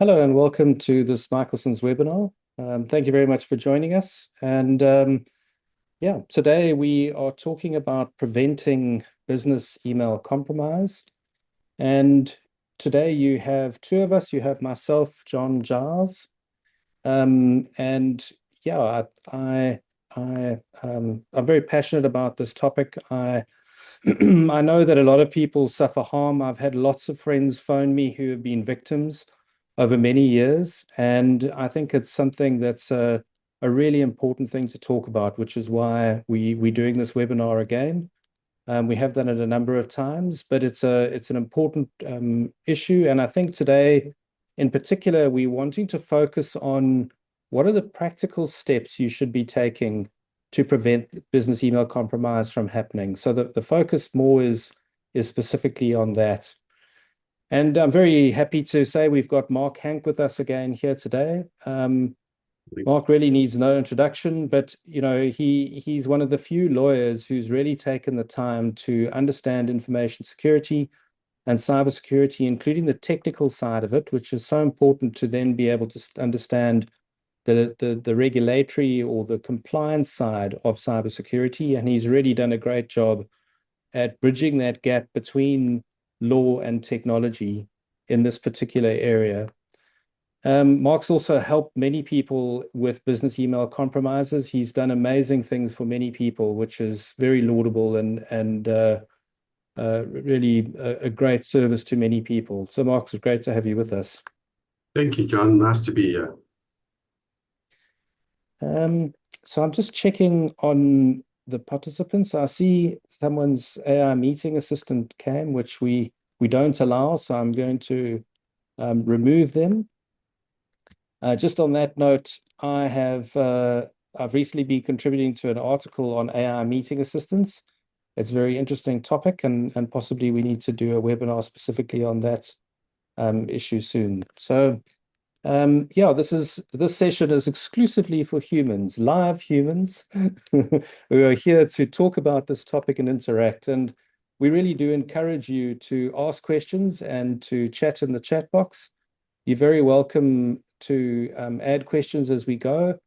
Hello and welcome to this Michelson's webinar. Thank you very much for joining us. Today we are talking about preventing business email compromise. And today you have two of us. You have myself, John Giles, and yeah, I'm very passionate about this topic. I I know that a lot of people suffer harm. I've had lots of friends phone me who have been victims over many years, and I think it's something that's a really important thing to talk about, which is why we're doing this webinar again. We have done it a number of times, but it's an important issue, and I think today, in particular, we're wanting to focus on what are the practical steps you should be taking to prevent business email compromise from happening. So the focus more is specifically on that. And I'm very happy to say we've got Mark Hank with us again here today. Mark really needs no introduction, but he's one of the few lawyers who's really taken the time to understand information security and cybersecurity, including the technical side of it, which is so important to then be able to understand the regulatory or the compliance side of cybersecurity. And he's really done a great job at bridging that gap between law and technology in this particular area. Mark's also helped many people with business email compromises. He's done amazing things for many people, which is very laudable and really a great service to many people. So Mark, it's great to have you with us. Thank you, John. Nice to be here. So I'm just checking on the participants. I see someone's AI meeting assistant cam, which we don't allow, so I'm going to remove them. Just on that note, I've recently been contributing to an article on AI meeting assistants. It's a very interesting topic, and possibly we need to do a webinar specifically on that issue soon. So this session is exclusively for humans, live humans who are here to talk about this topic and interact. And we really do encourage you to ask questions and to chat in the chat box. You're very welcome to add questions as we go.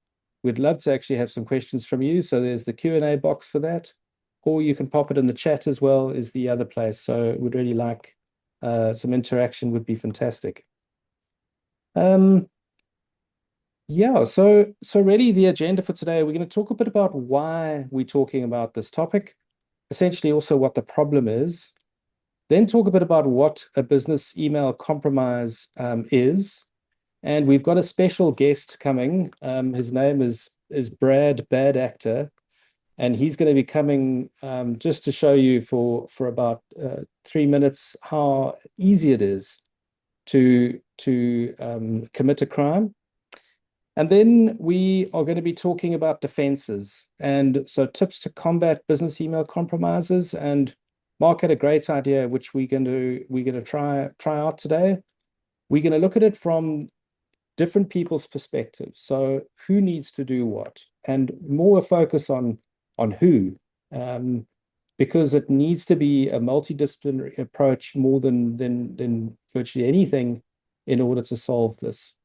We'd love to actually have some questions from you. So there's the Q&A box for that, or you can pop it in the chat as well, is the other place. So we'd really like some interaction, would be fantastic. So really the agenda for today, we're going to talk a bit about why we're talking about this topic, essentially also what the problem is, then talk a bit about what a business email compromise is. And we've got a special guest coming. His name is Brad Bad Actor, and he's going to be coming just to show you for about 3 minutes how easy it is to commit a crime. And then we are going to be talking about defenses, and so tips to combat business email compromises. And Mark had a great idea, which we're going to try out today. We're going to look at it from different people's perspectives. So who needs to do what, and more a focus on who, because it needs to be a multidisciplinary approach more than virtually anything in order to solve this.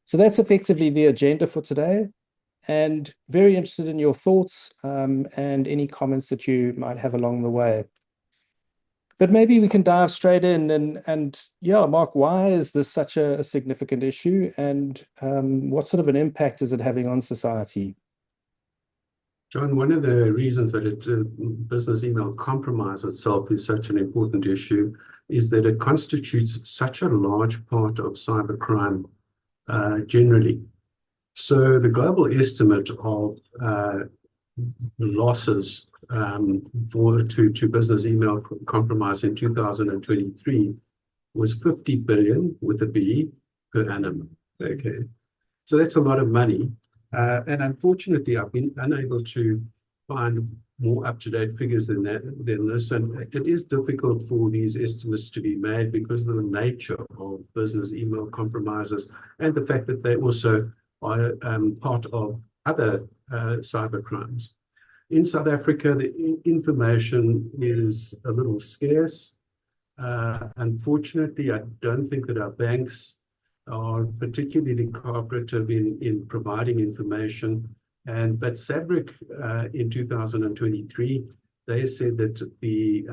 So that's effectively the agenda for today, and very interested in your thoughts and any comments that you might have along the way. But maybe we can dive straight in and yeah, Mark, why is this such a significant issue, and what sort of an impact is it having on society? John, one of the reasons that business email compromise itself is such an important issue is that it constitutes such a large part of cybercrime generally. So the global estimate of losses to business email compromise in 2023 was 50 billion with a B per annum. Okay, so that's a lot of money. And unfortunately, I've been unable to find more up-to-date figures than this, and it is difficult for these estimates to be made because of the nature of business email compromises and the fact that they also are part of other cyber crimes. In South Africa, the information is a little scarce. Unfortunately, I don't think that our banks are particularly cooperative in providing information. But SABRIC in 2023, they said that the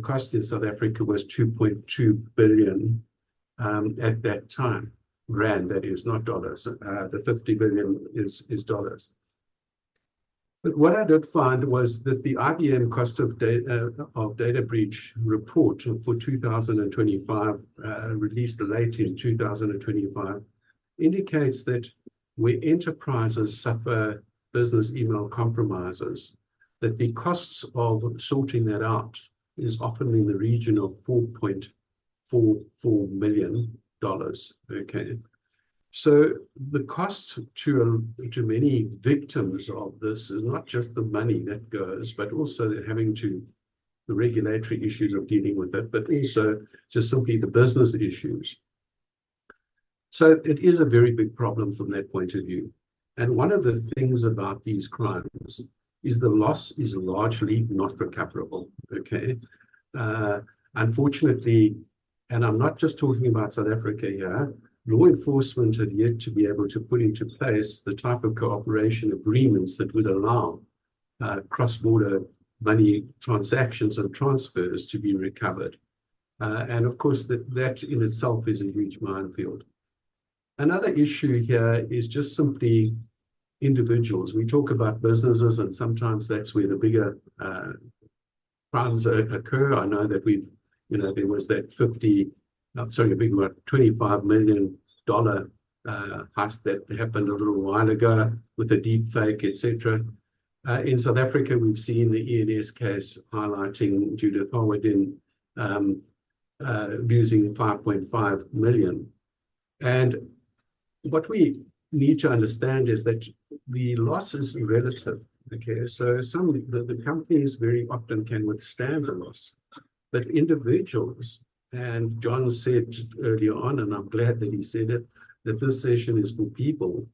cost in South Africa was 2.2 billion at that time, rand, that is, not dollars. The 50 billion is dollars. But what I did find was that the IBM cost of data breach report for 2025, released late in 2025, indicates that where enterprises suffer business email compromises, that the costs of sorting that out is often in the region of $4.44 million. Okay. So the cost to many victims of this is not just the money that goes, but also having to the regulatory issues of dealing with it, but also just simply the business issues. So it is a very big problem from that point of view. And one of the things about these crimes is the loss is largely not recoverable. Okay. Unfortunately, and I'm not just talking about South Africa here, law enforcement have yet to be able to put into place the type of cooperation agreements that would allow cross-border money transactions and transfers to be recovered. And of course, that in itself is a huge minefield. Another issue here is just simply individuals. We talk about businesses, and sometimes that's where the bigger crimes occur. I know that there was that $25 million heist that happened a little while ago with a deep fake, etc. In South Africa, we've seen the ENS case highlighting Judith Howardin losing 5.5 million. And what we need to understand is that the loss is relative. Okay, so the companies very often can withstand the loss, but individuals, and John said earlier on, and I'm glad that he said it, that this session is for people.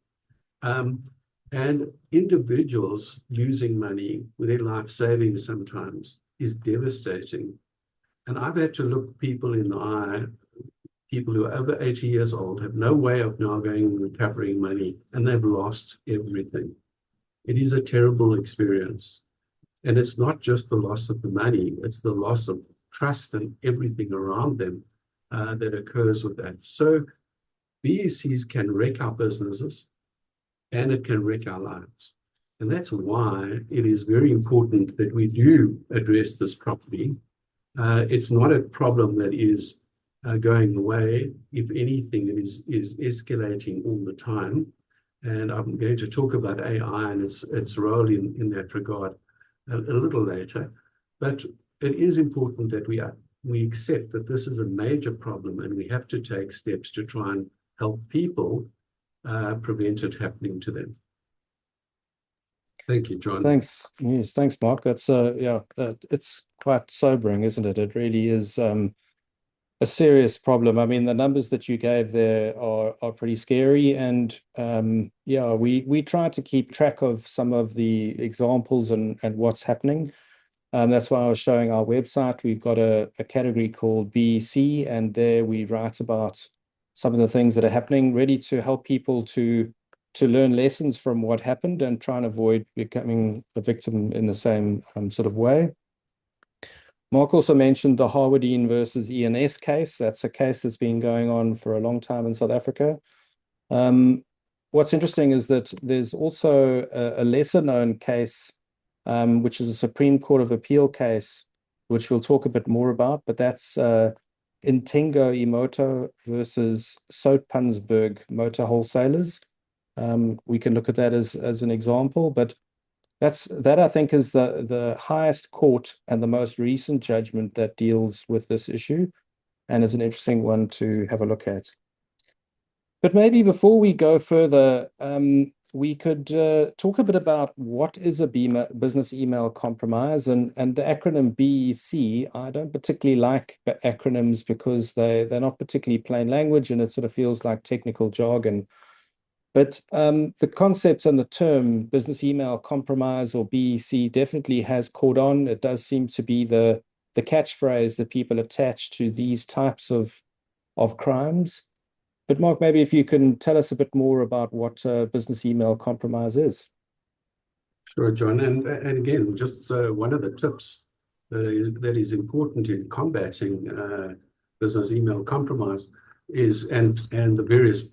And individuals losing money with their life savings sometimes is devastating. And I've had to look people in the eye, people who are over 80 years old, have no way of now going and recovering money, and they've lost everything. It is a terrible experience. And it's not just the loss of the money, it's the loss of trust and everything around them that occurs with that. So BECs can wreck our businesses and it can wreck our lives. And that's why it is very important that we do address this properly. It's not a problem that is going away. If anything, it is escalating all the time. And I'm going to talk about AI and its role in that regard a little later. But it is important that we accept that this is a major problem and we have to take steps to try and help people prevent it happening to them. Thank you, John. Thanks. Yes, thanks, Mark. That's it's quite sobering, isn't it? It really is a serious problem. I mean, the numbers that you gave there are pretty scary, and we try to keep track of some of the examples and what's happening. That's why I was showing our website. We've got a category called BEC, and there we write about some of the things that are happening, ready to help people to learn lessons from what happened and try and avoid becoming a victim in the same sort of way. Mark also mentioned the Howardin versus ENS case. That's a case that's been going on for a long time in South Africa. What's interesting is that there's also a lesser known case, which is a Supreme Court of Appeal case, which we'll talk a bit more about, but that's Intengo Imoto versus Soutpansberg Motor Wholesalers. We can look at that as an example, but that I think is the highest court and the most recent judgment that deals with this issue, and is an interesting one to have a look at. But maybe before we go further, we could talk a bit about what is a business email compromise, and the acronym BEC. I don't particularly like acronyms because they're not particularly plain language, and it sort of feels like technical jargon. But the concept and the term business email compromise, or BEC, definitely has caught on. It does seem to be the catchphrase that people attach to these types of crimes. But Mark, maybe if you can tell us a bit more about what business email compromise is. Sure, John. And again, just one of the tips that is important in combating business email compromise is, and the various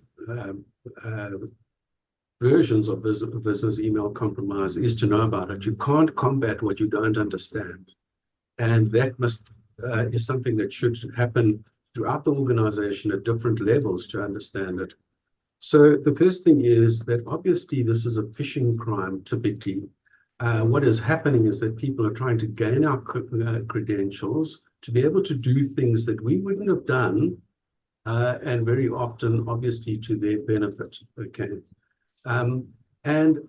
versions of business email compromise, is to know about it. You can't combat what you don't understand. And that is something that should happen throughout the organization at different levels to understand it. So the first thing is that obviously this is a phishing crime typically. What is happening is that people are trying to gain our credentials to be able to do things that we wouldn't have done, and very often, obviously, to their benefit. Okay. And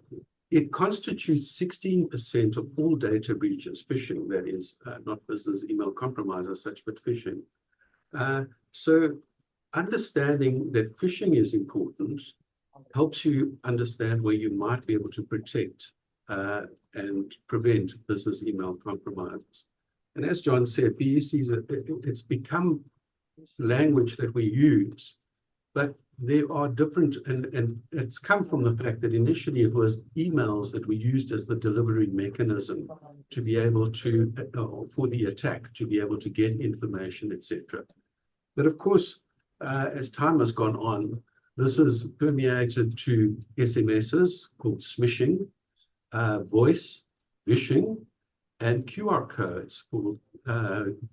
it constitutes 16% of all data breaches, phishing, that is, not business email compromise as such, but phishing. So understanding that phishing is important helps you understand where you might be able to protect and prevent business email compromises. And as John said, BECs, it's become language that we use, but there are different, and it's come from the fact that initially it was emails that we used as the delivery mechanism to be able to, for the attack, to be able to get information, etc. But of course, as time has gone on, this has permeated to SMSs called smishing, voice, phishing, and QR codes called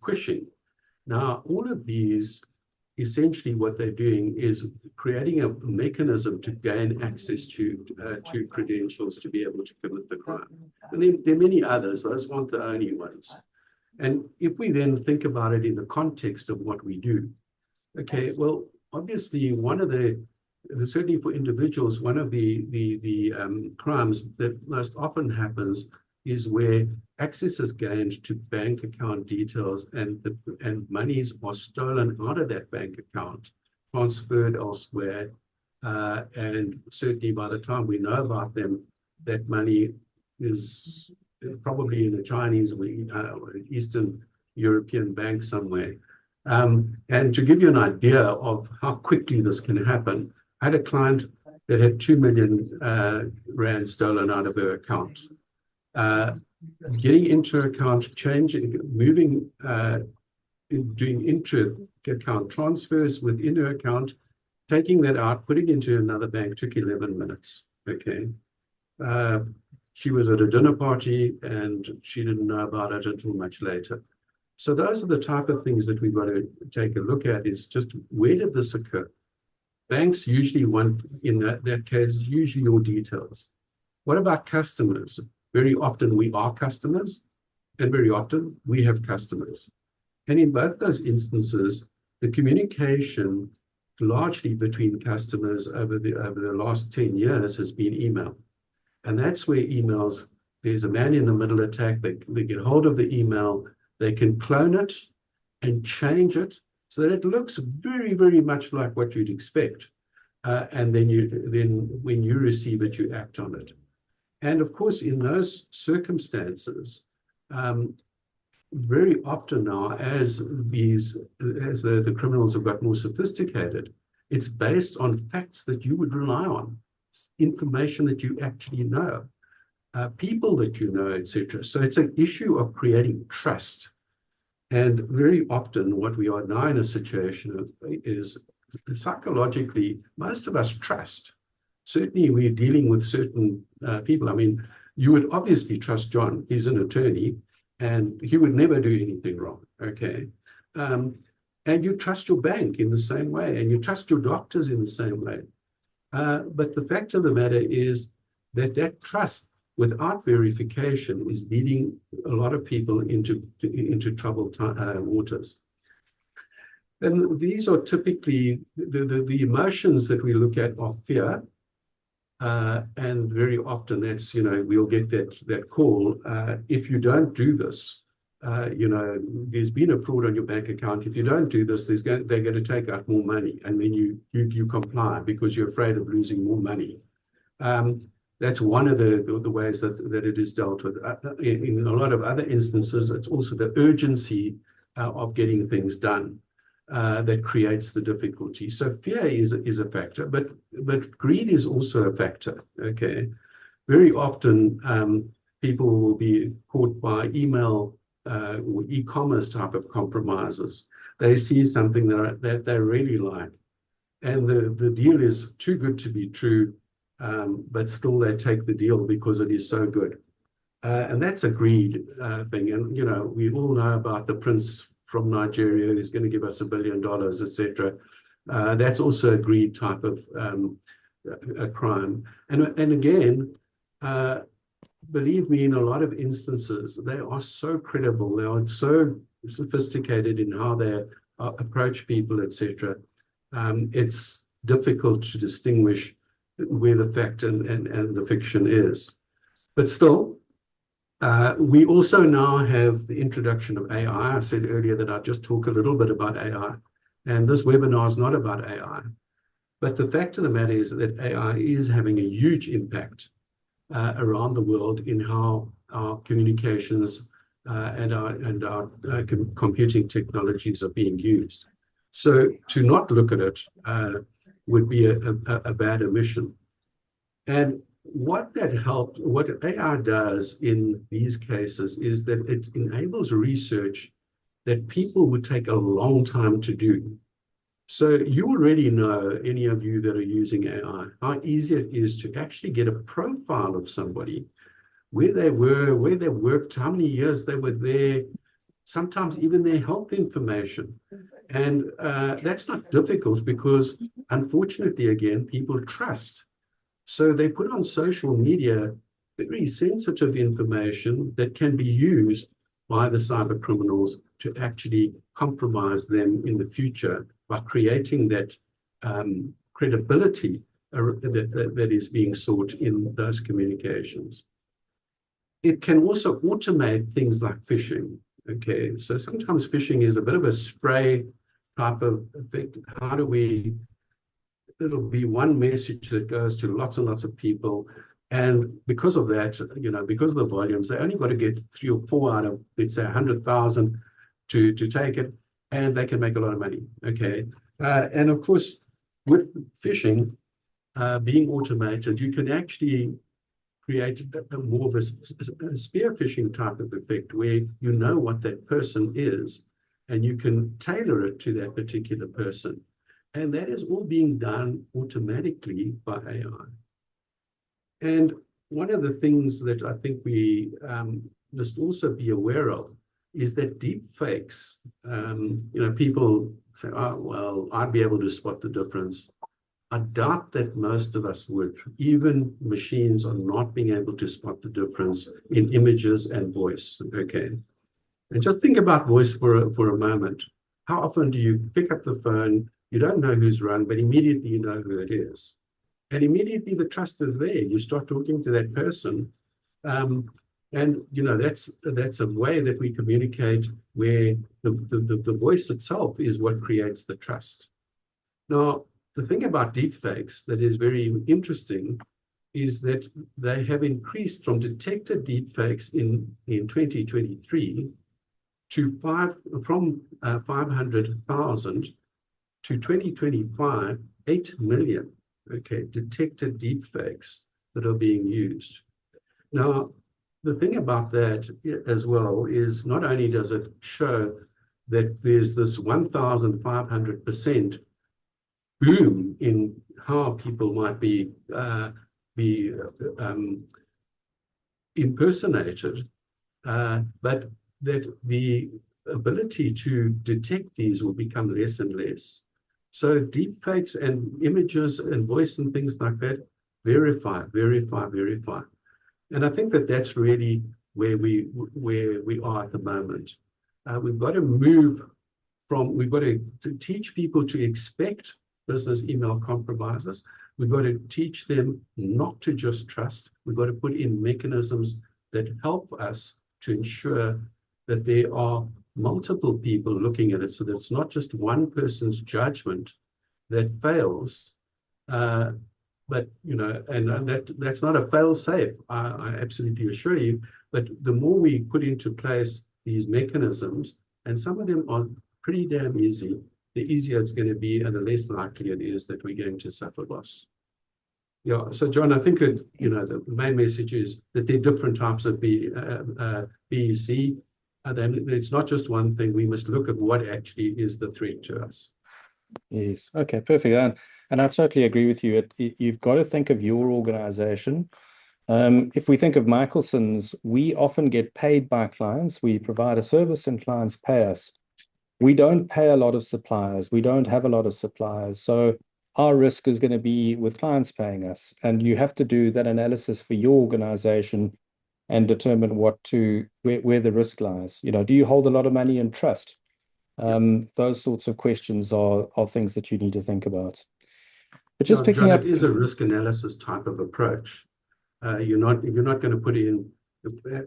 quishing. Now, all of these, essentially what they're doing is creating a mechanism to gain access to credentials to be able to commit the crime. And then there are many others. Those aren't the only ones. And if we then think about it in the context of what we do, okay, well, obviously one of the, certainly for individuals, one of the crimes that most often happens is where access is gained to bank account details and monies are stolen out of that bank account, transferred elsewhere, and certainly by the time we know about them, that money is probably in a Chinese or Eastern European bank somewhere. And to give you an idea of how quickly this can happen, I had a client that had 2 million rand stolen out of her account. Getting into account, changing, moving, doing intra-account transfers within her account, taking that out, putting it into another bank took 11 minutes. Okay. She was at a dinner party and she didn't know about it until much later. So those are the type of things that we've got to take a look at, is just where did this occur? Banks usually want, in that case, usually your details. What about customers? Very often we are customers, and very often we have customers. And in both those instances, the communication largely between customers over the last 10 years has been email. And that's where emails, there's a man in the middle attack, they get hold of the email, they can clone it and change it so that it looks very, very much like what you'd expect. And then when you receive it, you act on it. And of course, in those circumstances, very often now, as the criminals have got more sophisticated, it's based on facts that you would rely on, information that you actually know, people that you know, etc. So it's an issue of creating trust. And very often what we are now in a situation of is psychologically, most of us trust. Certainly we're dealing with certain people. I mean, you would obviously trust John. He's an attorney and he would never do anything wrong, okay? And you trust your bank in the same way, and you trust your doctors in the same way. But the fact of the matter is that trust without verification is leading a lot of people into troubled waters. And these are typically, the emotions that we look at are fear. And very often that's, we'll get that call. If you don't do this, there's been a fraud on your bank account. If you don't do this, they're going to take out more money. And then you comply because you're afraid of losing more money. That's one of the ways that it is dealt with. In a lot of other instances, it's also the urgency of getting things done. that creates the difficulty. So fear is a factor, but greed is also a factor. Okay, very often people will be caught by email or e-commerce type of compromises. They see something that they really like, and the deal is too good to be true, but still they take the deal because it is so good. And that's a greed thing. And, you know, we all know about the prince from Nigeria who's going to give us $1 billion, etc. That's also a greed type of a crime. And again, believe me, in a lot of instances, they are so credible. They are so sophisticated in how they approach people, etc. It's difficult to distinguish where the fact and the fiction is. But still, we also now have the introduction of AI. I said earlier that I'd just talk a little bit about AI. And this webinar is not about AI. But the fact of the matter is that AI is having a huge impact around the world in how our communications and our computing technologies are being used. So to not look at it would be a bad omission. And what AI does in these cases is that it enables research that people would take a long time to do. So you already know, any of you that are using AI, how easy it is to actually get a profile of somebody, where they were, where they worked, how many years they were there, sometimes even their health information. And that's not difficult because, unfortunately, again, people trust. So they put on social media very sensitive information that can be used by the cyber criminals to actually compromise them in the future by creating that credibility that is being sought in those communications. It can also automate things like phishing. Okay, so sometimes phishing is a bit of a spray type of effect. How do we? It'll be one message that goes to lots and lots of people. And because of that, you know, because of the volumes, they only got to get 3 or 4 out of, let's say, 100,000 to take it, and they can make a lot of money. Okay. And of course, with phishing being automated, you can actually create more of a spear phishing type of effect where you know what that person is and you can tailor it to that particular person. And that is all being done automatically by AI. And one of the things that I think we must also be aware of is that deep fakes, you know, people say, oh, well, I'd be able to spot the difference. I doubt that most of us would. Even machines are not being able to spot the difference in images and voice. Okay. And just think about voice for a moment. How often do you pick up the phone? You don't know who's rung, but immediately you know who it is. And immediately the trust is there. You start talking to that person. And, you know, that's a way that we communicate where the voice itself is what creates the trust. Now, the thing about deepfakes that is very interesting is that they have increased from detected deepfakes in 2023 to 500,000 to 2025, 8 million, okay, detected deepfakes that are being used. Now, the thing about that as well is not only does it show that there's this 1,500% boom in how people might be impersonated, but that the ability to detect these will become less and less. So deepfakes and images and voice and things like that, verify. And I think that that's really where we are at the moment. We've got to move from, we've got to teach people to expect business email compromises. We've got to teach them not to just trust. We've got to put in mechanisms that help us to ensure that there are multiple people looking at it, so that it's not just one person's judgment that fails, but, you know, and that's not a fail-safe, I absolutely assure you. But the more we put into place these mechanisms, and some of them are pretty damn easy, the easier it's going to be and the less likely it is that we're going to suffer loss. Yeah, so John, I think that, the main message is that there are different types of BEC. And then it's not just one thing. We must look at what actually is the threat to us. Yes. Okay, perfect. And I totally agree with you. You've got to think of your organization. If we think of Michelson's, we often get paid by clients. We provide a service and clients pay us. We don't pay a lot of suppliers. We don't have a lot of suppliers. So our risk is going to be with clients paying us. And you have to do that analysis for your organization and determine where the risk lies. Do you hold a lot of money in trust? Those sorts of questions are things that you need to think about. But just picking John, up, it is a risk analysis type of approach. You're not going to put in,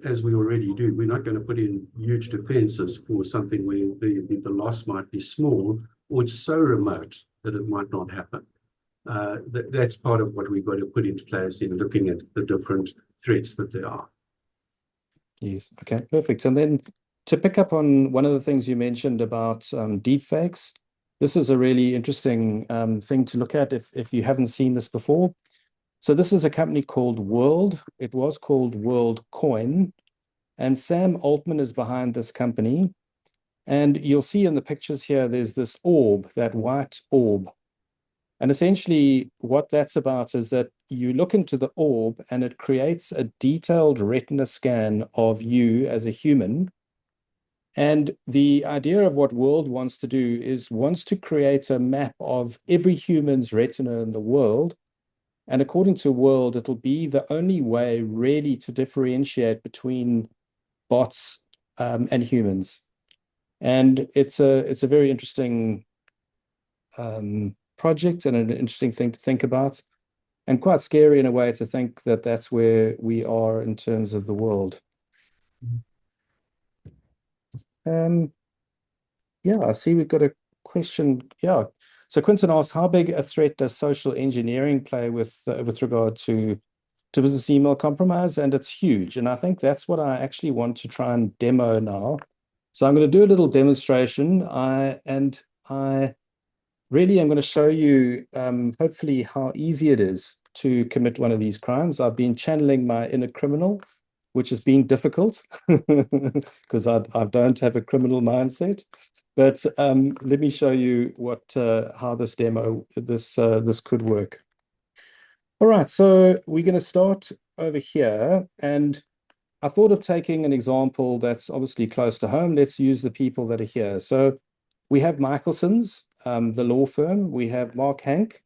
as we already do, we're not going to put in huge defenses for something where the loss might be small or it's so remote that it might not happen. That's part of what we've got to put into place in looking at the different threats that there are. Yes. Okay, perfect. And then to pick up on one of the things you mentioned about deepfakes, this is a really interesting thing to look at if you haven't seen this before. So this is a company called World. It was called WorldCoin, and Sam Altman is behind this company. And you'll see in the pictures here, there's this orb, that white orb. And essentially what that's about is that you look into the orb and it creates a detailed retina scan of you as a human. And the idea of what World wants to do is wants to create a map of every human's retina in the world. And according to World, it'll be the only way really to differentiate between bots and humans. And it's a very interesting project and an interesting thing to think about, and quite scary in a way to think that that's where we are in terms of the world. Yeah, I see we've got a question. Yeah. So Quinton asked, how big a threat does social engineering play with regard to business email compromise? And it's huge. And I think that's what I actually want to try and demo now. So I'm going to do a little demonstration. I really am going to show you, hopefully, how easy it is to commit one of these crimes. I've been channeling my inner criminal, which has been difficult because I don't have a criminal mindset. But let me show you how this demo, this could work. All right, so we're going to start over here. And I thought of taking an example that's obviously close to home. Let's use the people that are here. So we have Michelson's, the law firm. We have Mark Hank,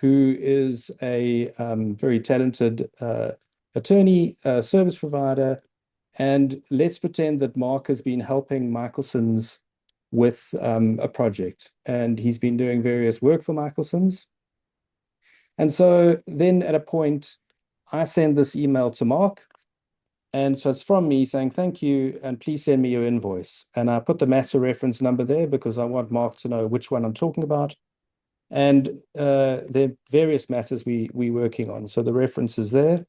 who is a very talented attorney, service provider. And let's pretend that Mark has been helping Michelson's with a project, and he's been doing various work for Michelson's. And so then at a point, I send this email to Mark. And so it's from me saying, thank you, and please send me your invoice. And I put the matter reference number there because I want Mark to know which one I'm talking about. And there are various matters we're working on. So the reference is there.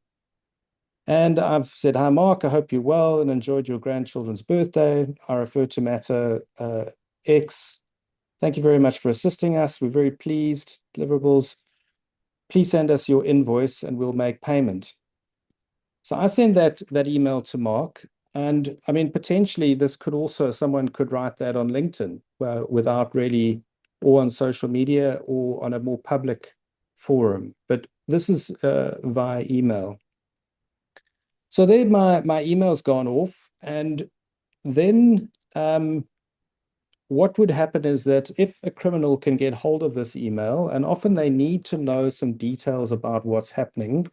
And I've said, hi, Mark, I hope you're well and enjoyed your grandchildren's birthday. I refer to matter X. Thank you very much for assisting us. We're very pleased. Deliverables. Please send us your invoice and we'll make payment. So I send that email to Mark. And I mean, potentially this could also, someone could write that on LinkedIn without really, or on social media or on a more public forum. But this is via email. So there my email's gone off. And then what would happen is that if a criminal can get hold of this email, and often they need to know some details about what's happening,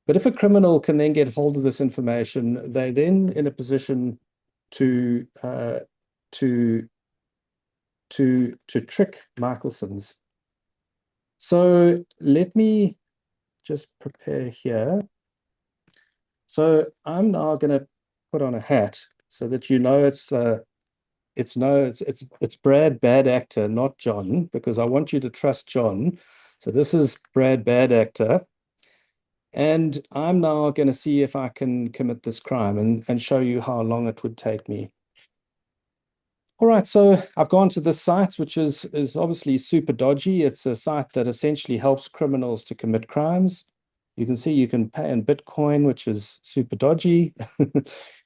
but if a criminal can then get hold of this information, they're then in a position to trick Michelson's. So let me just prepare here. So I'm now going to put on a hat so that you know it's Brad, bad actor, not John, because I want you to trust John. So this is Brad, bad actor. And I'm now going to see if I can commit this crime and show you how long it would take me. All right, so I've gone to this site, which is obviously super dodgy. It's a site that essentially helps criminals to commit crimes. You can see you can pay in Bitcoin, which is super dodgy.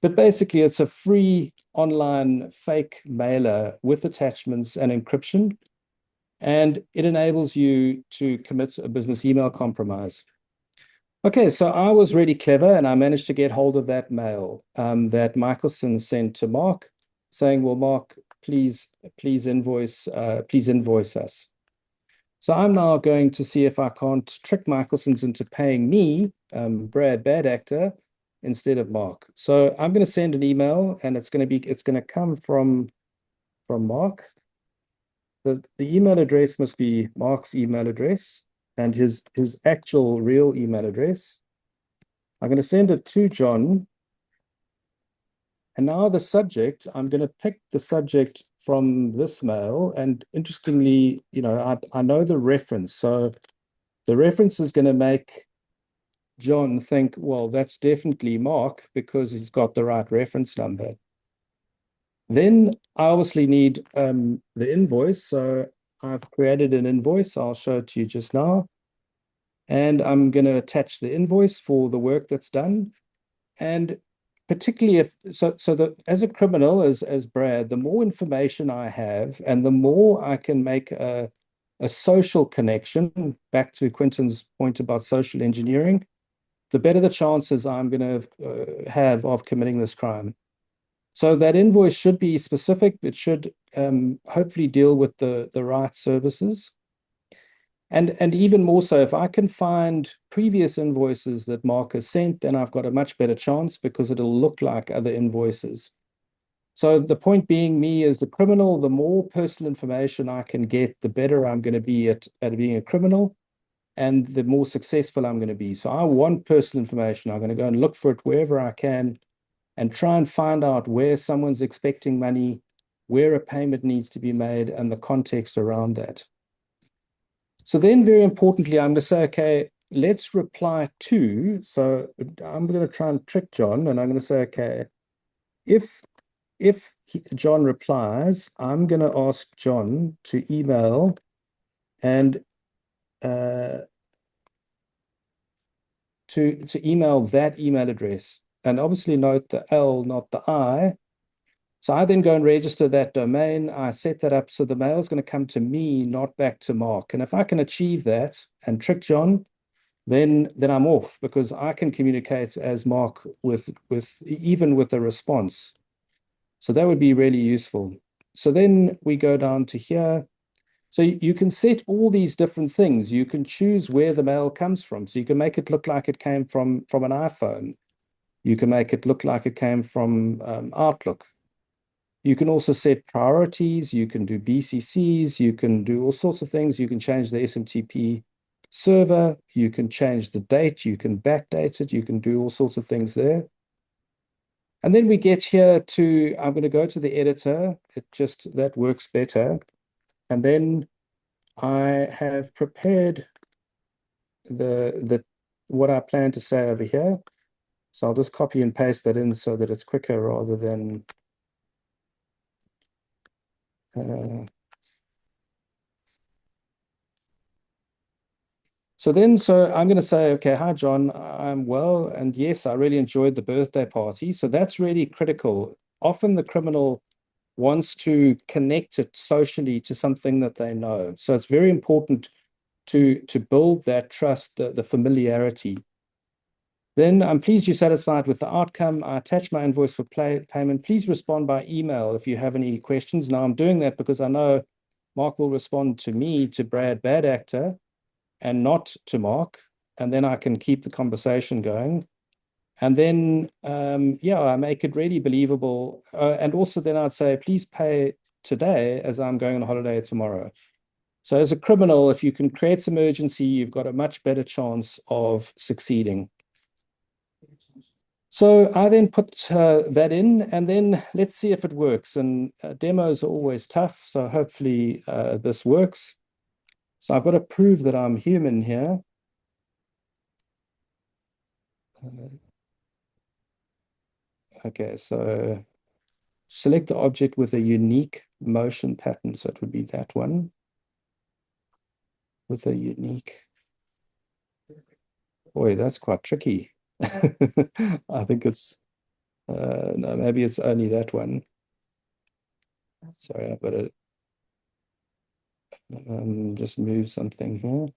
But basically, it's a free online fake mailer with attachments and encryption, and it enables you to commit a business email compromise. Okay, so I was really clever and I managed to get hold of that mail that Michelson sent to Mark saying, well, Mark, please invoice us. So I'm now going to see if I can't trick Michelson's into paying me, Brad Bad Actor, instead of Mark. So I'm going to send an email and it's going to come from Mark. The email address must be Mark's email address and his actual real email address. I'm going to send it to John. And now the subject, I'm going to pick the subject from this mail. And interestingly, I know the reference. So the reference is going to make John think, well, that's definitely Mark because he's got the right reference number. Then I obviously need the invoice. So I've created an invoice. I'll show it to you just now. And I'm going to attach the invoice for the work that's done. And particularly as a criminal, as Brad, the more information I have and the more I can make a social connection, back to Quinton's point about social engineering, the better the chances I'm going to have of committing this crime. So that invoice should be specific. It should hopefully deal with the right services. And even more so, if I can find previous invoices that Mark has sent, then I've got a much better chance because it'll look like other invoices. So the point being, me as the criminal, the more personal information I can get, the better I'm going to be at being a criminal and the more successful I'm going to be. So I want personal information. I'm going to go and look for it wherever I can and try and find out where someone's expecting money, where a payment needs to be made, and the context around that. So then very importantly, I'm going to say, okay, let's reply to. So I'm going to try and trick John and I'm going to say, okay, if John replies, I'm going to ask John to email and to email that email address. And obviously note the L, not the I. So I then go and register that domain. I set that up so the mail is going to come to me, not back to Mark. And if I can achieve that and trick John, then I'm off because I can communicate as Mark with even with a response. So that would be really useful. So then we go down to here. So you can set all these different things. You can choose where the mail comes from. So you can make it look like it came from an iPhone. You can make it look like it came from Outlook. You can also set priorities. You can do BCCs. You can do all sorts of things. You can change the SMTP server. You can change the date. You can backdate it. You can do all sorts of things there. And then we get here to, I'm going to go to the editor. That works better. And then I have prepared what I plan to say over here. So I'll just copy and paste that in so that it's quicker rather than so I'm going to say, okay, hi, John, I'm well. And yes, I really enjoyed the birthday party. So that's really critical. Often the criminal wants to connect it socially to something that they know. So it's very important to build that trust, the familiarity. Then I'm pleased you're satisfied with the outcome. I attach my invoice for payment. Please respond by email if you have any questions. Now I'm doing that because I know Mark will respond to me, to Brad Bad Actor, and not to Mark. And then I can keep the conversation going. And then, I make it really believable. And also then I'd say, please pay today as I'm going on holiday tomorrow. So as a criminal, if you can create some urgency, you've got a much better chance of succeeding. So I then put that in, and then let's see if it works. And demos are always tough, so hopefully this works. So I've got to prove that I'm human here. Okay, so select the object with a unique motion pattern. So it would be that one with a unique. Boy, that's quite tricky. I think it's no, maybe it's only that one. Sorry, I've got to just move something here.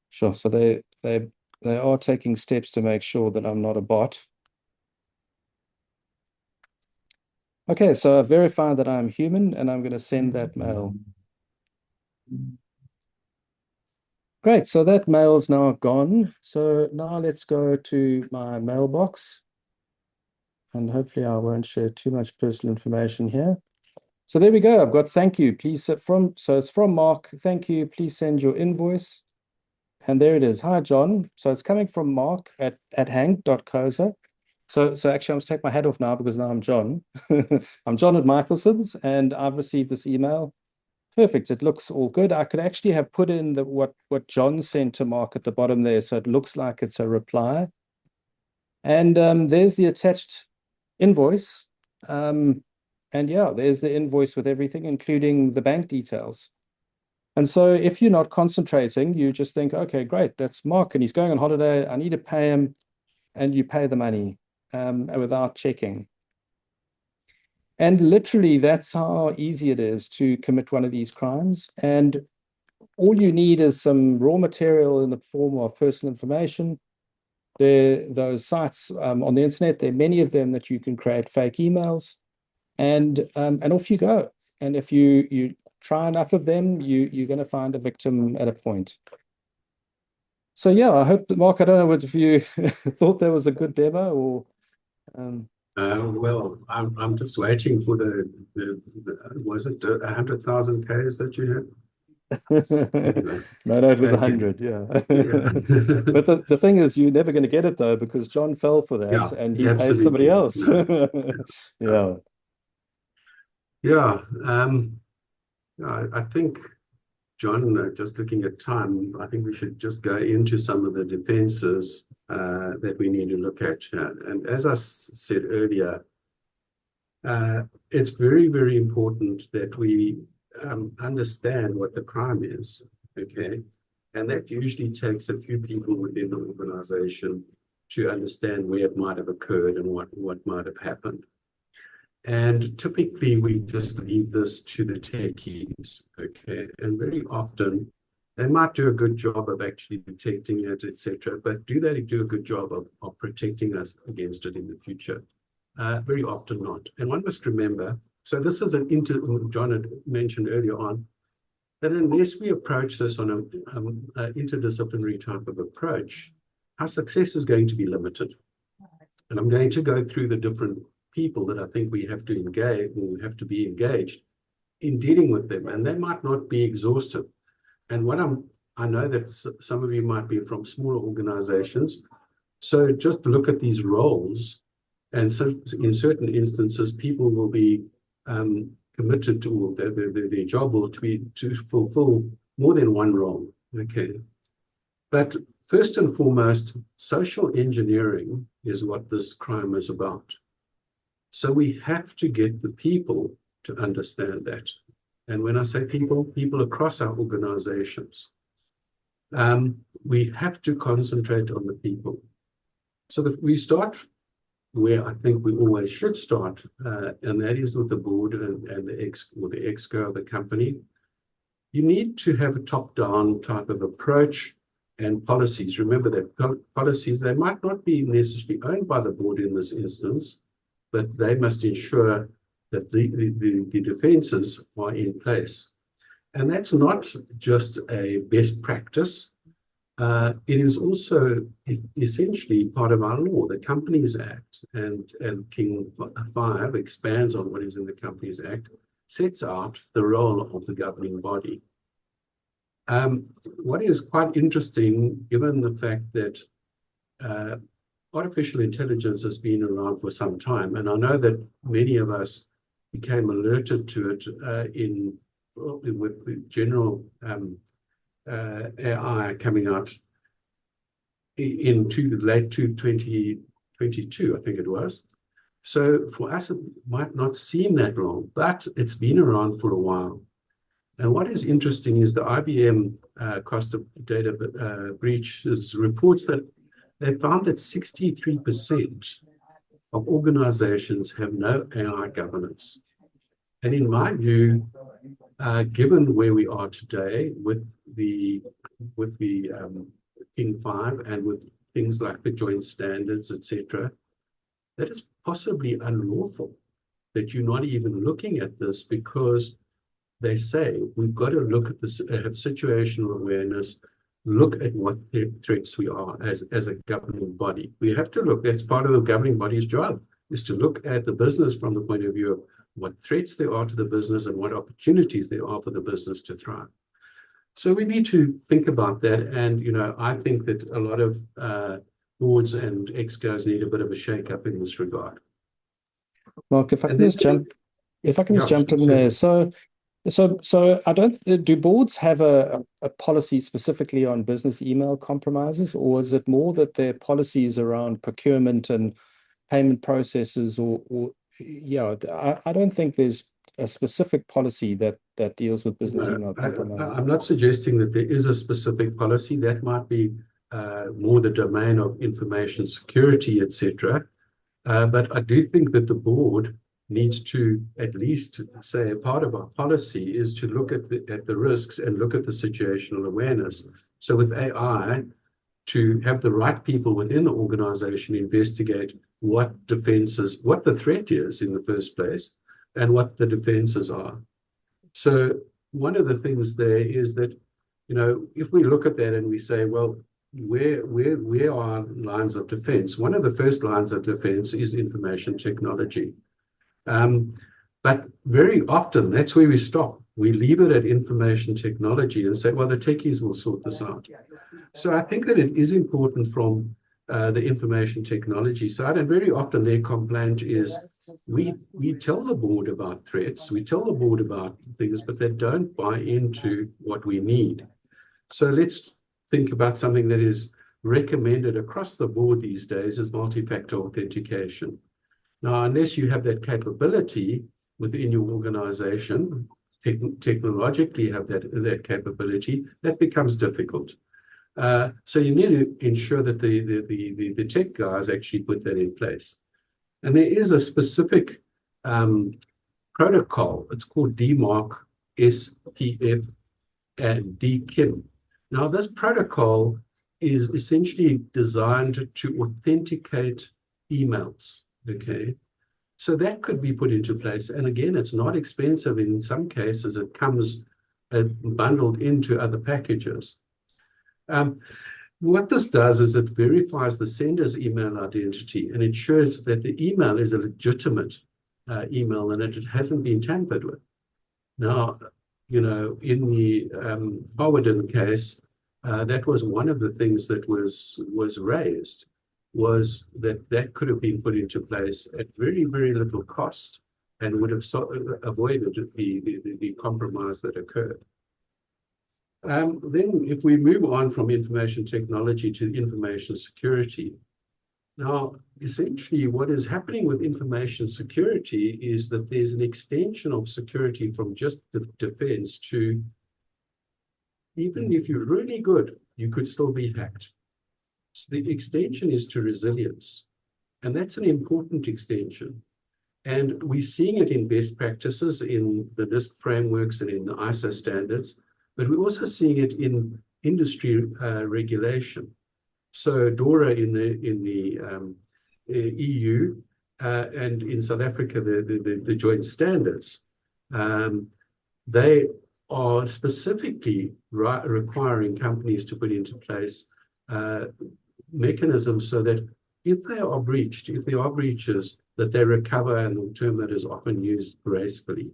Sure. So they are taking steps to make sure that I'm not a bot. Okay, so I've verified that I'm human, and I'm going to send that mail. Great. So that mail's now gone. So now let's go to my mailbox, and hopefully I won't share too much personal information here. So there we go. I've got thank you. Please so it's from Mark. Thank you. Please send your invoice. And there it is. Hi, John. So it's coming from Mark at hank.koza. So actually, I must take my hat off now because now I'm John. I'm John at Michelson's, and I've received this email. Perfect. It looks all good. I could actually have put in what John sent to Mark at the bottom there, so it looks like it's a reply. And there's the attached invoice. And yeah, there's the invoice with everything, including the bank details. And so if you're not concentrating, you just think, okay, great, that's Mark, and he's going on holiday. I need to pay him, and you pay the money without checking. And literally, that's how easy it is to commit one of these crimes. And all you need is some raw material in the form of personal information. Those sites on the internet, there are many of them that you can create fake emails, and off you go. And if you try enough of them, you're going to find a victim at a point. So yeah, I hope that, Mark, I don't know if you thought that was a good demo or. Well, I'm just waiting for the was it 100,000 Ks that you had? Anyway, No, it was 100, yeah. But the thing is, you're never going to get it though, because John fell for that, yeah, and he paid somebody else. No. Yeah. I think, John, just looking at time, I think we should just go into some of the defenses that we need to look at. And as I said earlier, it's very, very important that we understand what the crime is, okay? And that usually takes a few people within the organization to understand where it might have occurred and what might have happened. And typically, we just leave this to the techies, okay? And very often, they might do a good job of actually detecting it, etc. But do they do a good job of protecting us against it in the future? Very often not. And one must remember, so this is John had mentioned earlier on, that unless we approach this on an interdisciplinary type of approach, our success is going to be limited. And I'm going to go through the different people that I think we have to engage, or we have to be engaged in dealing with them, and they might not be exhaustive. And I know that some of you might be from smaller organizations, so just look at these roles, and so in certain instances, people will be committed to, or their job will be to fulfill more than one role. Okay, but first and foremost, social engineering is what this crime is about. So we have to get the people to understand that. And when I say people across our organizations, we have to concentrate on the people. So that we start where I think we always should start, and that is with the board and the exco of the company. You need to have a top-down type of approach and policies. Remember that policies, they might not be necessarily owned by the board in this instance, but they must ensure that the defenses are in place. And that's not just a best practice. It is also essentially part of our law, the Companies Act, and King 5 expands on what is in the Companies Act, sets out the role of the governing body. What is quite interesting, given the fact that artificial intelligence has been around for some time, and I know that many of us became alerted to it with the general AI coming out into late 2022, I think it was. So for us, it might not seem that long, but it's been around for a while. And what is interesting is the IBM cost of data breaches reports that they found that 63% of organizations have no AI governance. And in my view, given where we are today with the King 5 and with things like the joint standards, etc., that is possibly unlawful, that you're not even looking at this, because they say we've got to look at this, have situational awareness, look at what threats we are as a governing body. We have to look, that's part of the governing body's job, is to look at the business from the point of view of what threats there are to the business and what opportunities there are for the business to thrive. So we need to think about that. And, I think that a lot of boards and excos need a bit of a shake-up in this regard. Mark, if I can just jump in there. So do boards have a policy specifically on business email compromises, or is it more that their policies around procurement and payment processes, I don't think there's a specific policy that deals with business email compromises. I'm not suggesting that there is a specific policy. That might be more the domain of information security, etc. But I do think that the board needs to at least say a part of our policy is to look at the risks and look at the situational awareness. So with AI, to have the right people within the organization investigate what the threat is in the first place and what the defenses are. So one of the things there is that, if we look at that and we say, well, where are lines of defense? One of the first lines of defense is information technology. But very often that's where we stop. We leave it at information technology and say, well, the techies will sort this out. So I think that it is important from the information technology side, and very often their complaint is we tell the board about threats, we tell the board about things, but they don't buy into what we need. So let's think about something that is recommended across the board these days is multi-factor authentication. Now, unless you have that capability within your organization, technologically have that capability, that becomes difficult. So you need to ensure that the tech guys actually put that in place. And there is a specific protocol. It's called DMARC, SPF, and DKIM. Now, this protocol is essentially designed to authenticate emails, okay? So that could be put into place. And again, it's not expensive. In some cases, it comes bundled into other packages. What this does is it verifies the sender's email identity, and it shows that the email is a legitimate email and that it hasn't been tampered with. Now, in the Howard case, that was one of the things that was raised, was that could have been put into place at very, very little cost and would have avoided the compromise that occurred. Then if we move on from information technology to information security, now, essentially what is happening with information security is that there's an extension of security from just the defense to, even if you're really good, you could still be hacked. So the extension is to resilience, and that's an important extension. And we're seeing it in best practices in the NIST frameworks and in the ISO standards, but we're also seeing it in industry regulation. So DORA in the EU and in South Africa, the joint standards, they are specifically requiring companies to put into place mechanisms so that if there are breaches, that they recover, and the term that is often used gracefully,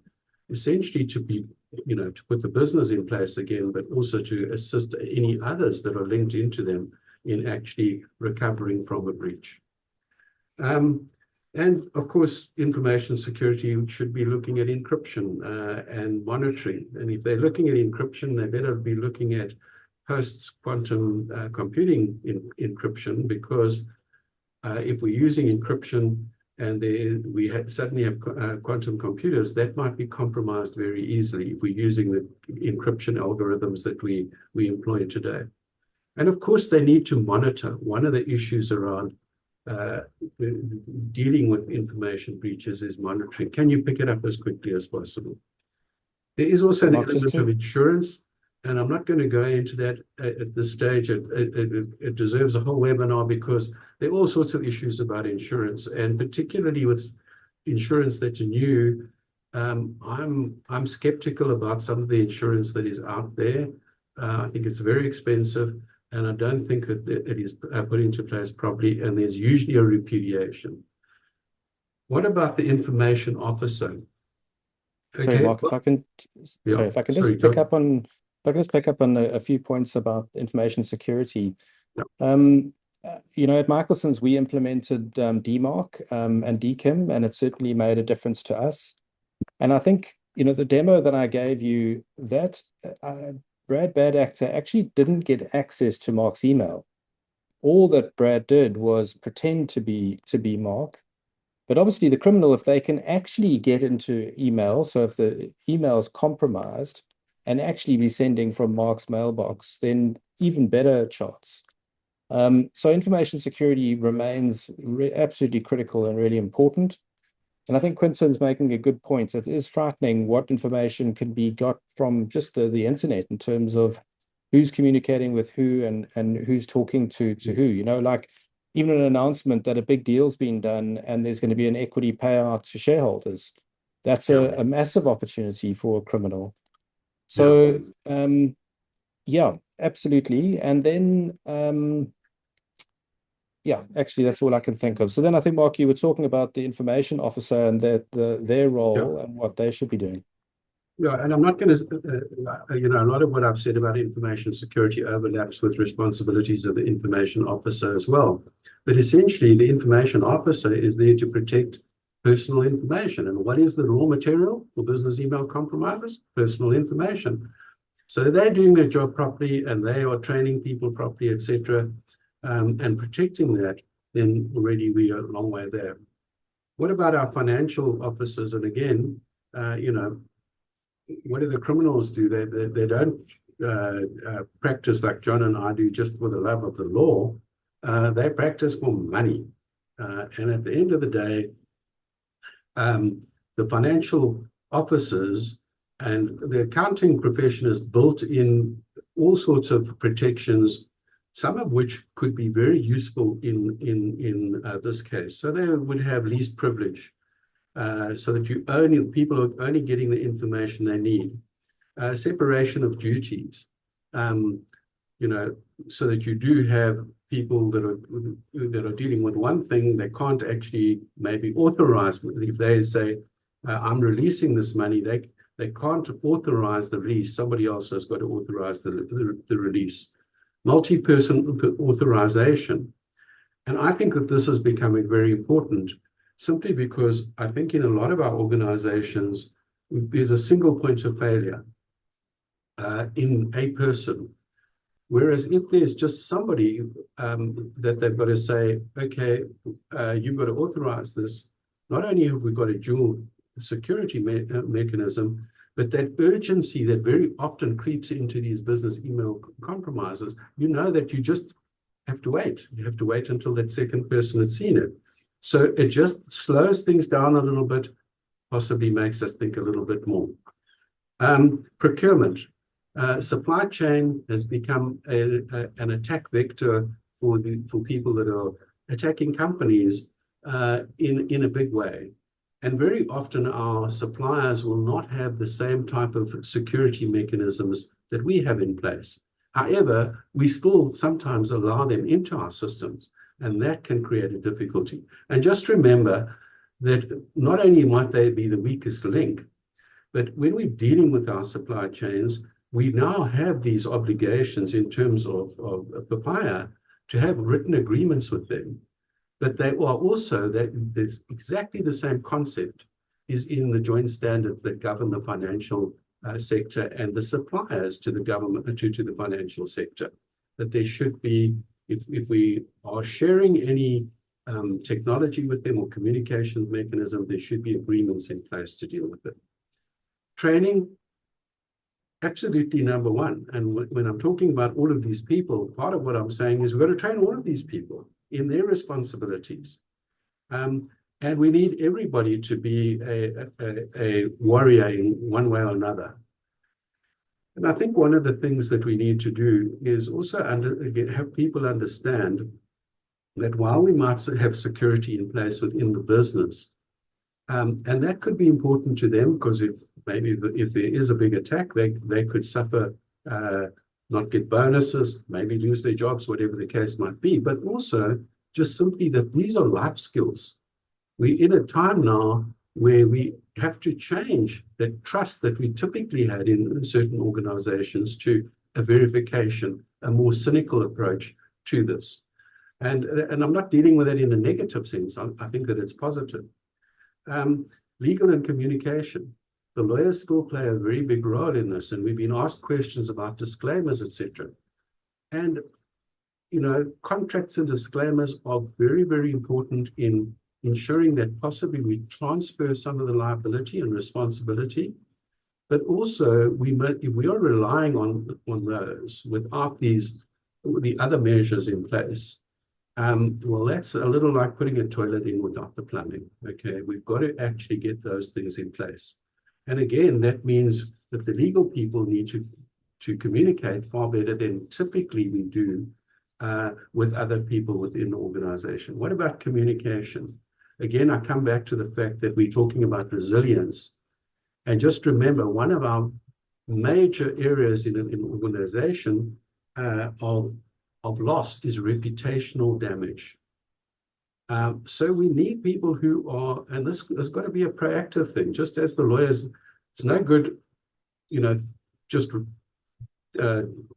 essentially to be, to put the business in place again, but also to assist any others that are linked into them in actually recovering from a breach. And of course, information security should be looking at encryption and monitoring. And if they're looking at encryption, they better be looking at post-quantum computing encryption, because if we're using encryption and suddenly have quantum computers, that might be compromised very easily if we're using the encryption algorithms that we employ today. And of course, they need to monitor. One of the issues around dealing with information breaches is monitoring. Can you pick it up as quickly as possible? There is also an element of insurance, and I'm not going to go into that at this stage. It deserves a whole webinar, because there are all sorts of issues about insurance, and particularly with insurance that's new. I'm skeptical about some of the insurance that is out there. I think it's very expensive, and I don't think that it is put into place properly, and there's usually a repudiation. What about the information officer? Okay. Sorry, Mark, if I can just pick up on a few points about information security. At Michelson's, we implemented DMARC and DKIM, and it certainly made a difference to us. And I think, the demo that I gave you, that Brad Bad Actor actually didn't get access to Mark's email. All that Brad did was pretend to be Mark. But obviously the criminal, if they can actually get into email, so if the email is compromised and actually be sending from Mark's mailbox, then even better chance. So information security remains absolutely critical and really important. And I think Quinton's making a good point. It is frightening what information can be got from just the internet in terms of who's communicating with who and who's talking to who. Like even an announcement that a big deal's been done and there's going to be an equity payout to shareholders. That's a massive opportunity for a criminal. So, yeah, absolutely. And then, actually, that's all I can think of. So then I think, Mark, you were talking about the information officer and their role and what they should be doing. Yeah, and I'm not going to, a lot of what I've said about information security overlaps with responsibilities of the information officer as well. But essentially, the information officer is there to protect personal information. And what is the raw material for business email compromises? Personal information. So they're doing their job properly, and they are training people properly, etc., and protecting that, then already we are a long way there. What about our financial officers? And again, what do the criminals do? They don't practice like John and I do just for the love of the law. They practice for money. And at the end of the day, the financial officers and the accounting profession is built in all sorts of protections, some of which could be very useful in this case. So they would have least privilege, so that people are only getting the information they need. Separation of duties, so that you do have people that are dealing with one thing, they can't actually maybe authorize. If they say, I'm releasing this money, they can't authorize the release. Somebody else has got to authorize the release. Multi-person authorization. And I think that this is becoming very important, simply because I think in a lot of our organizations, there's a single point of failure in a person. Whereas if there's just somebody that they've got to say, okay, you've got to authorize this, not only have we got a dual security mechanism, but that urgency that very often creeps into these business email compromises, that you just have to wait. You have to wait until that second person has seen it. So it just slows things down a little bit, possibly makes us think a little bit more. Procurement. Supply chain has become an attack vector for people that are attacking companies in a big way. And very often our suppliers will not have the same type of security mechanisms that we have in place. However, we still sometimes allow them into our systems, and that can create a difficulty. And just remember that not only might they be the weakest link, but when we're dealing with our supply chains, we now have these obligations in terms of Papaya to have written agreements with them. but they are also, that there's exactly the same concept is in the joint standards that govern the financial sector and the suppliers to the government, to the financial sector, that there should be, if we are sharing any technology with them or communication mechanism, there should be agreements in place to deal with it. Training, absolutely number one. And when I'm talking about all of these people, part of what I'm saying is we've got to train all of these people in their responsibilities. And we need everybody to be a warrior in one way or another. And I think one of the things that we need to do is also have people understand that while we might have security in place within the business, and that could be important to them, because if there is a big attack, they could suffer, not get bonuses, maybe lose their jobs, whatever the case might be, but also just simply that these are life skills. We're in a time now where we have to change that trust that we typically had in certain organizations to a verification, a more cynical approach to this. And I'm not dealing with it in a negative sense. I think that it's positive. Legal and communication. The lawyers still play a very big role in this, and we've been asked questions about disclaimers, etc. And, you know, contracts and disclaimers are very, very important in ensuring that possibly we transfer some of the liability and responsibility, but also if we are relying on those without the other measures in place, well, that's a little like putting a toilet in without the plumbing. Okay, we've got to actually get those things in place. And again, that means that the legal people need to communicate far better than typically we do with other people within the organization. What about communication? Again, I come back to the fact that we're talking about resilience. And just remember, one of our major areas in an organization of loss is reputational damage. So we need people who are, and this has got to be a proactive thing, just as the lawyers, it's no good, you know, just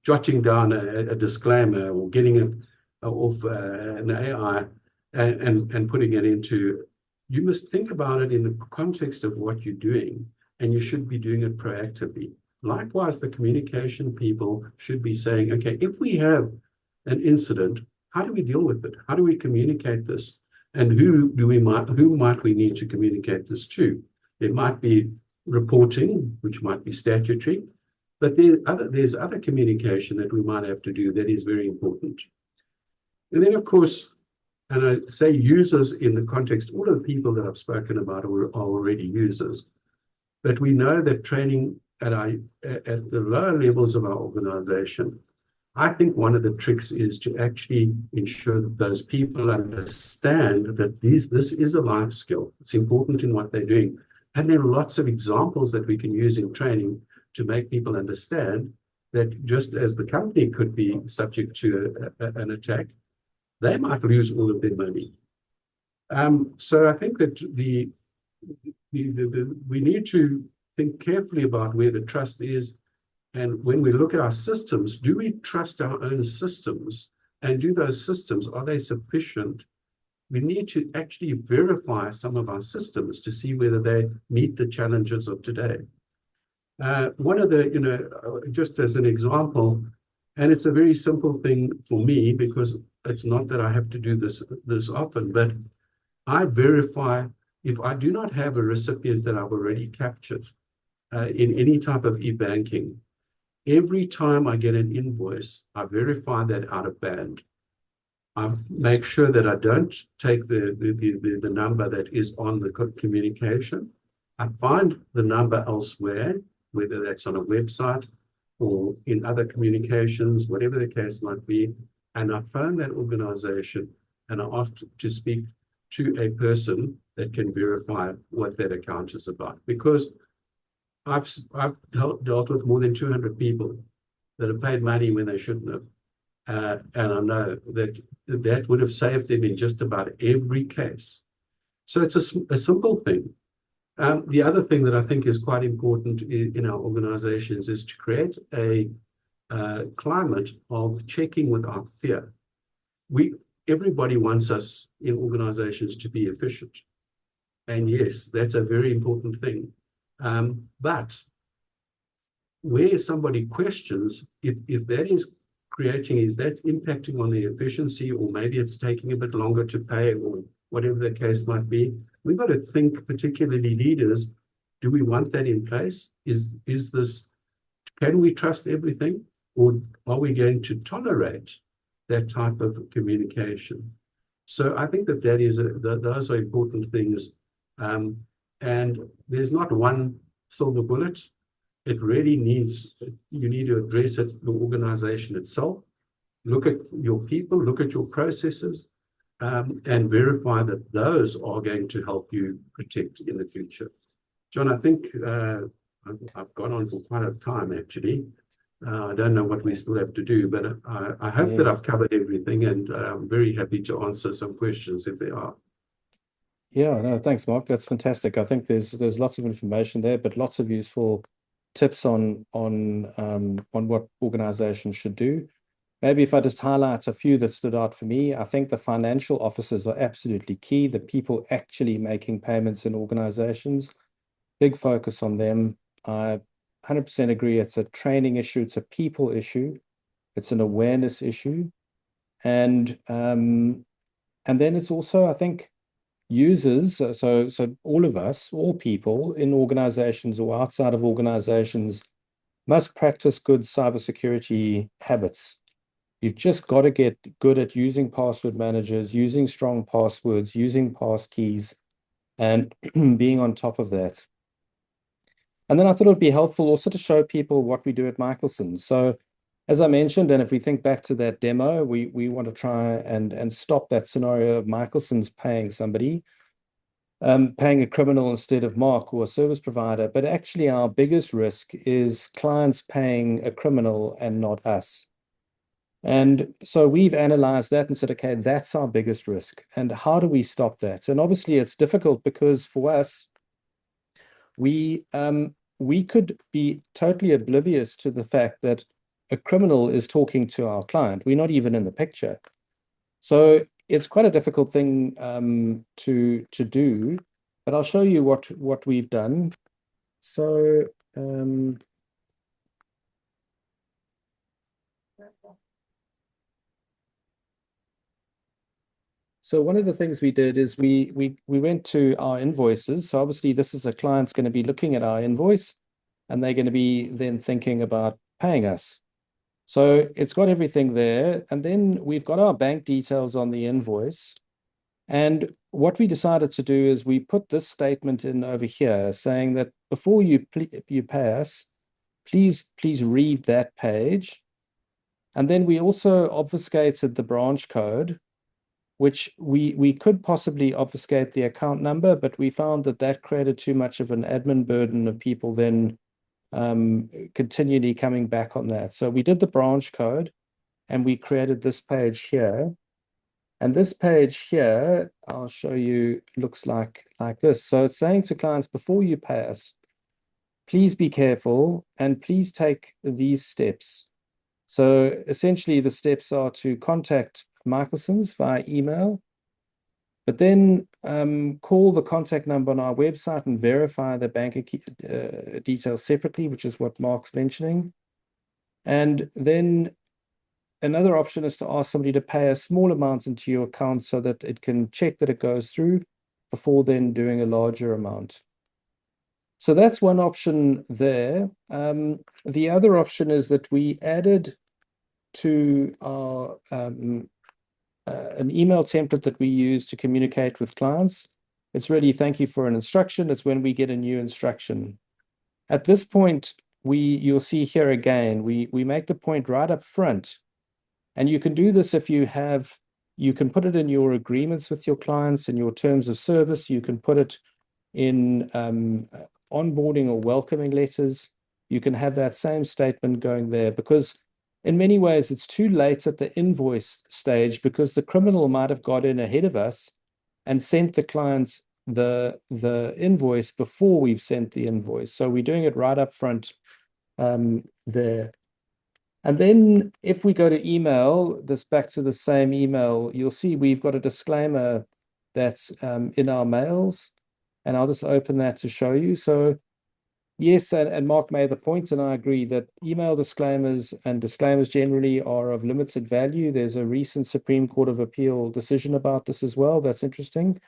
jotting down a disclaimer or getting it off an AI and putting it into, you must think about it in the context of what you're doing, and you should be doing it proactively. Likewise, the communication people should be saying, okay, if we have an incident, how do we deal with it? How do we communicate this? And who might we need to communicate this to? It might be reporting, which might be statutory, but there's other communication that we might have to do that is very important. And then, of course, and I say users in the context, all of the people that I've spoken about are already users, but we know that training at the lower levels of our organization, I think one of the tricks is to actually ensure that those people understand that this is a life skill. It's important in what they're doing. And there are lots of examples that we can use in training to make people understand that just as the company could be subject to an attack, they might lose all of their money. So I think that we need to think carefully about where the trust is. And when we look at our systems, do we trust our own systems? And do those systems, are they sufficient? We need to actually verify some of our systems to see whether they meet the challenges of today. One of the, you know, just as an example, and it's a very simple thing for me because it's not that I have to do this often, but I verify if I do not have a recipient that I've already captured in any type of e-banking. Every time I get an invoice, I verify that out of band. I make sure that I don't take the number that is on the communication. I find the number elsewhere, whether that's on a website or in other communications, whatever the case might be, and I phone that organization and I ask to speak to a person that can verify what that account is about. Because I've dealt with more than 200 people that have paid money when they shouldn't have. And I know that would have saved them in just about every case. So it's a simple thing. The other thing that I think is quite important in our organizations is to create a climate of checking without fear. everybody wants us in organizations to be efficient. And yes, that's a very important thing. But where somebody questions if that is if that's impacting on the efficiency, or maybe it's taking a bit longer to pay, or whatever the case might be, we've got to think, particularly leaders, do we want that in place? Can we trust everything, or are we going to tolerate that type of communication? So I think that those are important things. And there's not one silver bullet. It really you need to address it, the organization itself, look at your people, look at your processes, and verify that those are going to help you protect in the future. John, I think I've gone on for quite a time, actually. I don't know what we still have to do, but I hope that I've covered everything, and I'm very happy to answer some questions if there are. Yeah, no, thanks, Mark. That's fantastic. I think there's lots of information there, but lots of useful tips on what organizations should do. Maybe if I just highlight a few that stood out for me, I think the financial officers are absolutely key, the people actually making payments in organizations. Big focus on them. I 100% agree. It's a training issue. It's a people issue. It's an awareness issue. And then it's also, I think, users, so all of us, all people in organizations or outside of organizations must practice good cybersecurity habits. You've just got to get good at using password managers, using strong passwords, using pass keys, and being on top of that. And then I thought it would be helpful also to show people what we do at Michelson. So as I mentioned, and if we think back to that demo, we want to try and stop that scenario of Michelson's paying somebody, paying a criminal instead of Mark or a service provider. But actually our biggest risk is clients paying a criminal and not us. And so we've analyzed that and said, okay, that's our biggest risk. And how do we stop that? And obviously it's difficult because for us, we could be totally oblivious to the fact that a criminal is talking to our client. We're not even in the picture. So it's quite a difficult thing to do, but I'll show you what we've done. So so one of the things we did is we went to our invoices. So obviously this is a client's going to be looking at our invoice and they're going to be then thinking about paying us. So it's got everything there. And then we've got our bank details on the invoice. And what we decided to do is we put this statement in over here saying that before you pay us, please read that page. And then we also obfuscated the branch code, which we could possibly obfuscate the account number, but we found that created too much of an admin burden of people then continually coming back on that. So we did the branch code and we created this page here. And this page here, I'll show you, looks like this. So it's saying to clients, before you pay us, please be careful and please take these steps. So essentially the steps are to contact Michelson's via email, but then call the contact number on our website and verify the bank details separately, which is what Mark's mentioning. And then another option is to ask somebody to pay a small amount into your account so that it can check that it goes through before then doing a larger amount. So that's one option there. The other option is that we added to our an email template that we use to communicate with clients. It's really thank you for an instruction. It's when we get a new instruction. At this point, you'll see here again, we make the point right up front. And you can do this if you can put it in your agreements with your clients, in your terms of service. You can put it in onboarding or welcoming letters. You can have that same statement going there, because in many ways, it's too late at the invoice stage because the criminal might have got in ahead of us and sent the clients the invoice before we've sent the invoice. So we're doing it right up front there. And then if we go to email, this back to the same email, you'll see we've got a disclaimer that's in our mails. And I'll just open that to show you. So yes, and Mark made the point, and I agree that email disclaimers and disclaimers generally are of limited value. There's a recent Supreme Court of Appeal decision about this as well. That's interesting.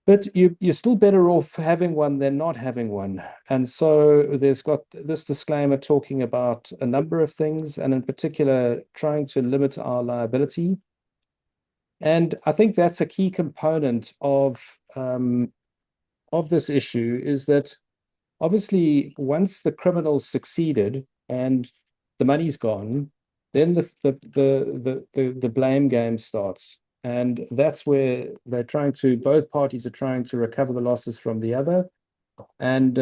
But you're still better off having one than not having one. And so there's got this disclaimer talking about a number of things, and in particular, trying to limit our liability. And I think that's a key component of this issue, is that obviously once the criminals succeeded and the money's gone, then the blame game starts. And that's where both parties are trying to recover the losses from the other. And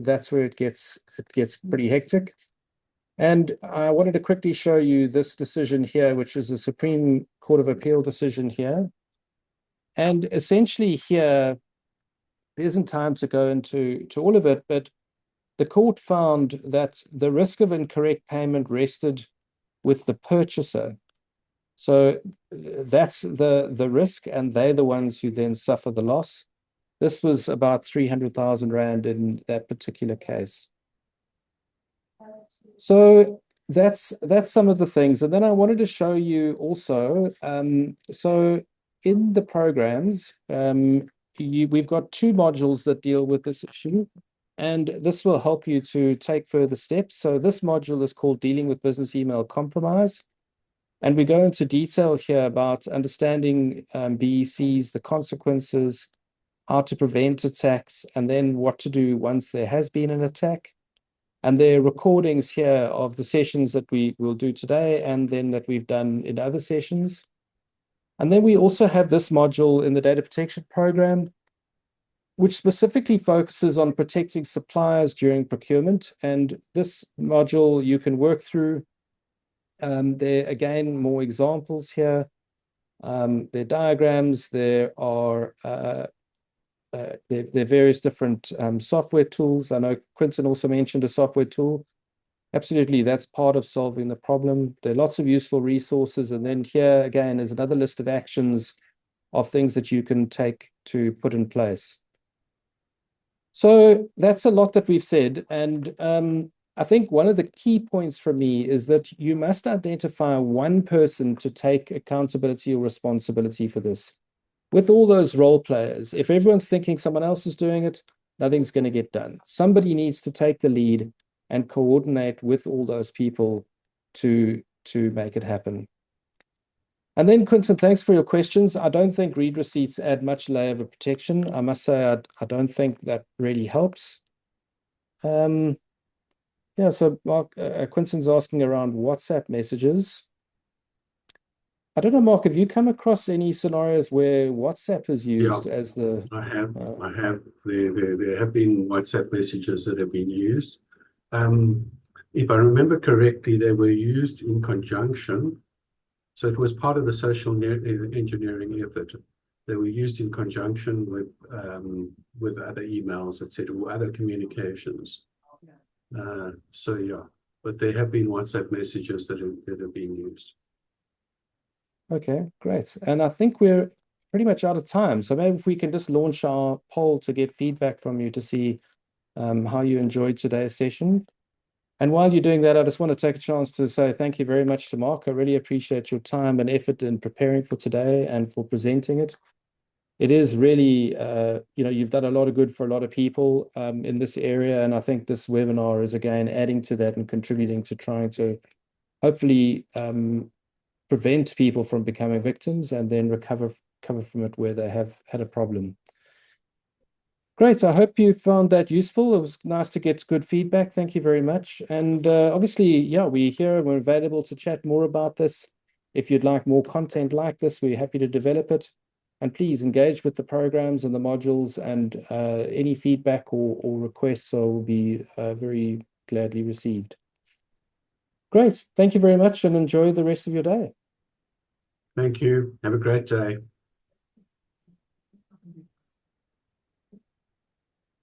that's where it gets pretty hectic. And I wanted to quickly show you this decision here, which is a Supreme Court of Appeal decision here. And essentially here, there isn't time to go into all of it, but the court found that the risk of incorrect payment rested with the purchaser. So that's the risk, and they're the ones who then suffer the loss. This was about 300,000 Rand in that particular case. So that's some of the things. And then I wanted to show you also, so in the programs, we've got 2 modules that deal with this issue, and this will help you to take further steps. So this module is called Dealing with Business Email Compromise. And we go into detail here about understanding BECs, the consequences, how to prevent attacks, and then what to do once there has been an attack. And there are recordings here of the sessions that we will do today, and then that we've done in other sessions. And then we also have this module in the data protection program, which specifically focuses on protecting suppliers during procurement. And this module you can work through. There are, again, more examples here. There are diagrams, there are various different software tools. I know Quinton also mentioned a software tool. Absolutely, that's part of solving the problem. There are lots of useful resources. And then here, again, is another list of actions of things that you can take to put in place. So that's a lot that we've said. And I think one of the key points for me is that you must identify one person to take accountability or responsibility for this. With all those role players, if everyone's thinking someone else is doing it, nothing's going to get done. Somebody needs to take the lead and coordinate with all those people to make it happen. And then, Quinton, thanks for your questions. I don't think read receipts add much layer of protection. I must say, I don't think that really helps. Yeah, so Mark, Quinton's asking around WhatsApp messages. I don't know, Mark, have you come across any scenarios where WhatsApp is used as the... I have. There have been WhatsApp messages that have been used. If I remember correctly, they were used in conjunction. So it was part of the social engineering effort. They were used in conjunction with other emails, etc., or other communications. So yeah, but there have been WhatsApp messages that have been used. Okay, great. And I think we're pretty much out of time. So maybe if we can just launch our poll to get feedback from you to see how you enjoyed today's session. And while you're doing that, I just want to take a chance to say thank you very much to Mark. I really appreciate your time and effort in preparing for today and for presenting it. It is really, you've done a lot of good for a lot of people in this area. And I think this webinar is, again, adding to that and contributing to trying to hopefully prevent people from becoming victims and then recover from it where they have had a problem. Great. I hope you found that useful. It was nice to get good feedback. Thank you very much. And obviously, yeah, we're here. We're available to chat more about this. If you'd like more content like this, we're happy to develop it. And please engage with the programs and the modules, and any feedback or requests will be very gladly received. Great. Thank you very much, and enjoy the rest of your day. Thank you. Have a great day.